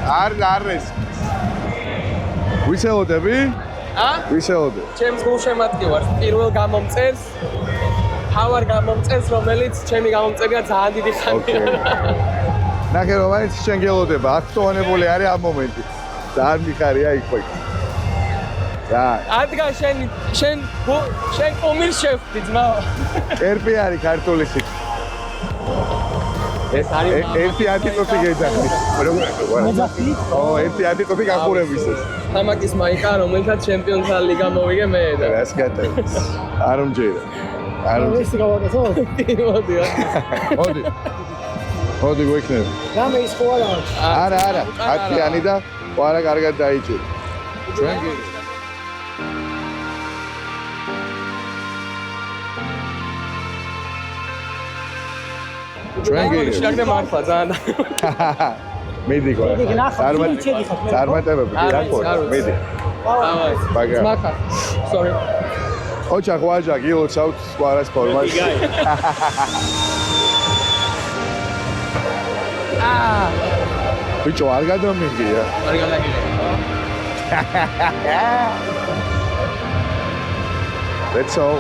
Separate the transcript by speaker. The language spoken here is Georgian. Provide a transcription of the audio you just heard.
Speaker 1: არ ეს. ვისელოდები? ვისელოდე.
Speaker 2: ჩემს გულშემატკივ ვარ პირველ გამომწერს. თავარ გამომწერს, რომელიც ჩემი გამომწერია ძალიან დიდი ხანია.
Speaker 1: ნახე რომ მაინც შენ გელოდება, აქტუალებული არის ამ მომენტი. ძალიან მიხარია იქ ხო. და
Speaker 2: ადგა შენ კომირს შევხვდი ძმა.
Speaker 1: ერპი არის ქართული სიტყვა.
Speaker 2: ეს არის
Speaker 1: ერთი ანტიკოპი გეძახი.
Speaker 3: მეძახი?
Speaker 1: ო, ერთი ანტიკოპი გახურებისას.
Speaker 2: თამაკის მაიკა, რომელთაც ჩემპიონთა ლიგა მოვიგე მე და
Speaker 1: რას გატანის? არ უმჯერა. არ უმჯერა.
Speaker 3: ეს გავაკეთო?
Speaker 2: მოდი.
Speaker 1: მოდი გვექნება.
Speaker 3: რამე ის ხო არა?
Speaker 1: არა, 10-იანი და ყარა კარგად დაიჭირე. ჩვენ კი ჩვენ კი
Speaker 2: შეგდე მართლა ძალიან.
Speaker 1: მედი გო. წარმატებები რა ხო? მედი. ბაგა.
Speaker 2: მახა. Sorry.
Speaker 1: ოჩა ხვაჟა გილო ჩავთ სპარას ფორმაში. ბიჭო არ გადამიგია.
Speaker 2: არ გადაგიგე.
Speaker 1: That's all.